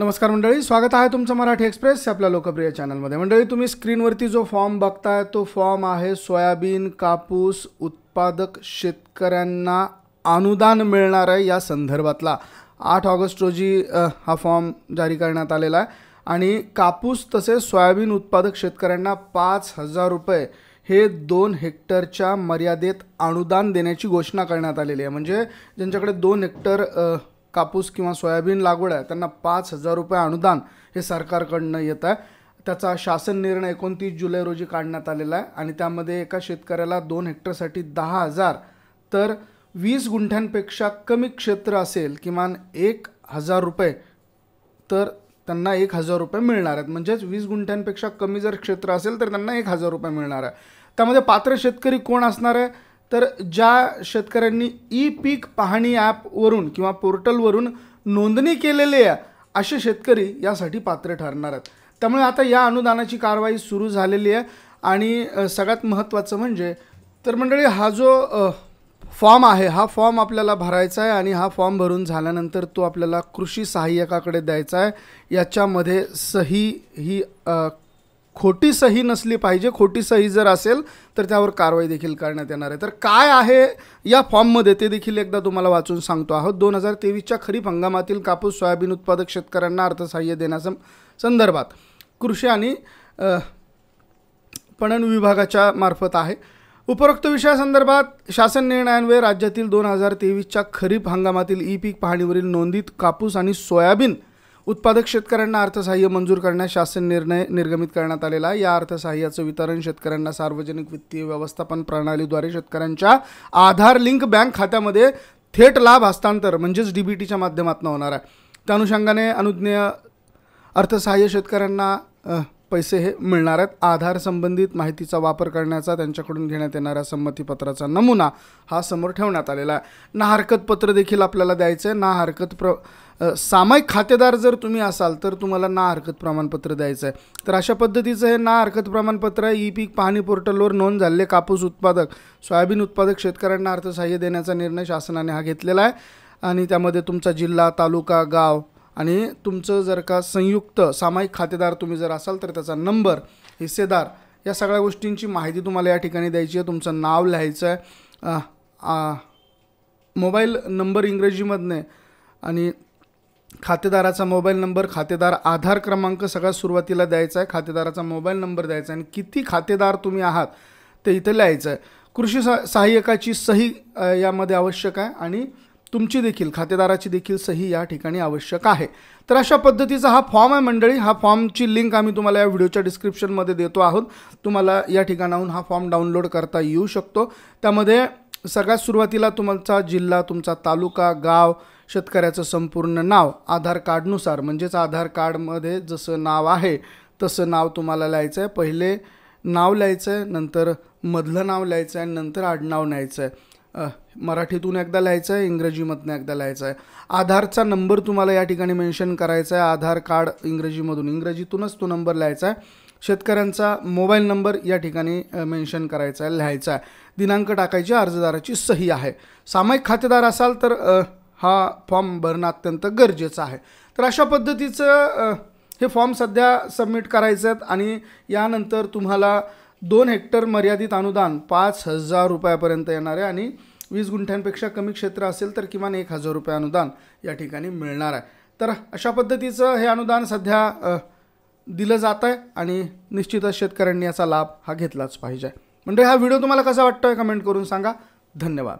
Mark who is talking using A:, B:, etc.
A: नमस्कार मंडळी, स्वागत आहे तुमचं मराठी एक्सप्रेस आपल्या लोकप्रिय चॅनलमध्ये। मंडळी, तुम्ही स्क्रीनवरती जो फॉर्म बघताय तो फॉर्म आहे सोयाबीन कापूस उत्पादक शेतकऱ्यांना अनुदान मिळणार आहे या संदर्भातला। 8 ऑगस्ट रोजी हा फॉर्म जारी करण्यात आलेला आहे आणि कापूस तसेच सोयाबीन उत्पादक शेतकऱ्यांना 5,000 रुपये हे 2 हेक्टरच्या मर्यादेत अनुदान देण्याची घोषणा करण्यात आलेली आहे। म्हणजे ज्यांच्याकडे 2 हेक्टर कापूस किंवा सोयाबीन लागवड आहे त्यांना 5,000 रुपये अनुदान हे सरकारकडून येत आहे। त्याचा शासन निर्णय 29 जुलै रोजी काढण्यात आलेला आहे आणि त्यामध्ये एका शेतकऱ्याला 2 हेक्टरसाठी 10,000 तर 20 गुंठ्यांपेक्षा कमी क्षेत्र असेल किमान 1,000 रुपये तर त्यांना 1,000 रुपये मिळणार आहेत। म्हणजेच 20 गुंठ्यांपेक्षा कमी जर क्षेत्र असेल तर त्यांना 1,000 रुपये मिळणार आहे। त्यामध्ये पात्र शेतकरी कोण असणार आहे तर ज्या शेतकऱ्यांनी ई पीक पाहणी ॲपवरून किंवा पोर्टलवरून नोंदणी केलेली आहे असे शेतकरी यासाठी पात्र ठरणार आहेत। त्यामुळे आता या अनुदानाची कारवाई सुरू झालेली आहे आणि सगळ्यात महत्त्वाचं म्हणजे तर मंडळी हा जो फॉर्म आहे हा फॉर्म आपल्याला भरायचा आहे आणि हा फॉर्म भरून झाल्यानंतर तो आपल्याला कृषी सहाय्यकाकडे द्यायचा आहे। याच्यामध्ये सही ही खोटी सही नसली पाहिजे। खोटी सही जर असेल तर त्यावर कारवाई देखील करण्यात येणार आहे। तर काय आहे या फॉर्ममध्ये ते देखील एकदा तुम्हाला वाचून सांगतो आहोत। 2023च्या खरीप हंगामातील कापूस सोयाबीन उत्पादक शेतकऱ्यांना अर्थसहाय्य देण्याच्या संदर्भात कृषी आणि पणन विभागाच्या मार्फत आहे। उपरोक्त विषयासंदर्भात शासन निर्णयान्वये राज्यातील 2023च्या खरीप हंगामातील ई पीक पाहणीवरील नोंदीत कापूस आणि सोयाबीन उत्पादक शेतकऱ्यांना अर्थसहाय्य मंजूर करण्यास शासन निर्णय निर्गमित करण्यात आलेला आहे। या अर्थसहाय्याचं वितरण शेतकऱ्यांना सार्वजनिक वित्तीय व्यवस्थापन प्रणालीद्वारे शेतकऱ्यांच्या आधार लिंक बँक खात्यामध्ये थेट लाभ हस्तांतर म्हणजेच डीबीटीच्या माध्यमातून होणार आहे। त्या अनुषंगाने अनुज्ञेय अर्थसहाय्य शेतकऱ्यांना पैसे हे मिळणार आहेत। आधार संबंधित माहितीचा वापर करण्याचा त्यांच्याकडून घेण्यात येणाऱ्या संमतीपत्राचा नमुना हा समोर ठेवण्यात आलेला आहे। ना हरकत पत्र देखील आपल्याला द्यायचं आहे। ना हरकत सामायिक खातेदार जर तुम्ही असाल तर तुम्हाला ना हरकत प्रमाणपत्र द्यायचं आहे। तर अशा पद्धतीचं हे ना हरकत प्रमाणपत्र ई पीक पाहणी पोर्टलवर नोंद झालेले कापूस उत्पादक सोयाबीन उत्पादक शेतकऱ्यांना अर्थसहाय्य देण्याचा निर्णय शासनाने हा घेतलेला आहे आणि त्यामध्ये तुमचा जिल्हा तालुका गाव आणि तुमचं जर का संयुक्त सामायिक खातेदार तुम्ही जर असाल तर त्याचा नंबर हिस्सेदार या सगळ्या गोष्टींची माहिती तुम्हाला या ठिकाणी द्यायची आहे। तुमचं नाव लिहायचं आहे, मोबाईल नंबर इंग्रजीमधने आणि खातेदाराचा मोबाईल नंबर खातेदार आधार क्रमांक सगळ्यात सुरुवातीला द्यायचा आहे। खातेदाराचा मोबाईल नंबर द्यायचा आहे आणि किती खातेदार तुम्ही आहात ते इथे लिहायचं आहे। कृषी सहाय्यकाची सही यामध्ये आवश्यक आहे आणि तुमची देखील खातेदाराची देखील सही या ठिकाणी आवश्यक आहे। तर अशा पद्धतीचा हा फॉर्म आहे मंडळी। हा फॉर्मची लिंक आम्ही तुम्हाला या व्हिडिओच्या डिस्क्रिप्शनमध्ये देतो आहोत। तुम्हाला या ठिकाणाहून हा फॉर्म डाउनलोड करता येऊ शकतो। त्यामध्ये सगळ्यात सुरुवातीला तुमचा जिल्हा तुमचा तालुका गाव शेतकऱ्याचं संपूर्ण नाव आधार कार्डनुसार म्हणजेच आधार कार्डमध्ये जसं नाव आहे तसं नाव तुम्हाला लिहायचं आहे। पहिले नाव लिहायचं आहे, नंतर मधलं नाव लिहायचं आहे, नंतर आडनाव लिहायचं आहे। मराठीतून एकदा लिहायचं आहे, इंग्रजीमधून एकदा लिहायचं आहे। आधारचा नंबर तुम्हाला या ठिकाणी मेन्शन करायचा आहे। आधार कार्ड इंग्रजीतूनच तो नंबर लिहायचा आहे। शेतकऱ्यांचा मोबाईल नंबर या ठिकाणी मेन्शन करायचा आहे, लिहायचा आहे। दिनांक टाकायची, अर्जदाराची सही आहे। सामायिक खातेदार असाल तर हा फॉर्म भरणं अत्यंत गरजेचं आहे। तर अशा पद्धतीचं हे फॉर्म सध्या सबमिट करायचं आहेत आणि यानंतर तुम्हाला 2 हेक्टर मर्यादित अनुदान 5,000 रुपयापर्यंत येणार आहे आणि 20 गुंठ्यांपेक्षा कमी क्षेत्र असेल तर किमान 1,000 रुपये अनुदान या ठिकाणी मिळणार आहे। तर अशा पद्धतीचं हे अनुदान सध्या दिलं जात आहे आणि निश्चितच शेतकऱ्यांनी याचा लाभ हा घेतलाच पाहिजे। म्हणजे हा व्हिडिओ तुम्हाला कसा वाटतोय कमेंट करून सांगा। धन्यवाद।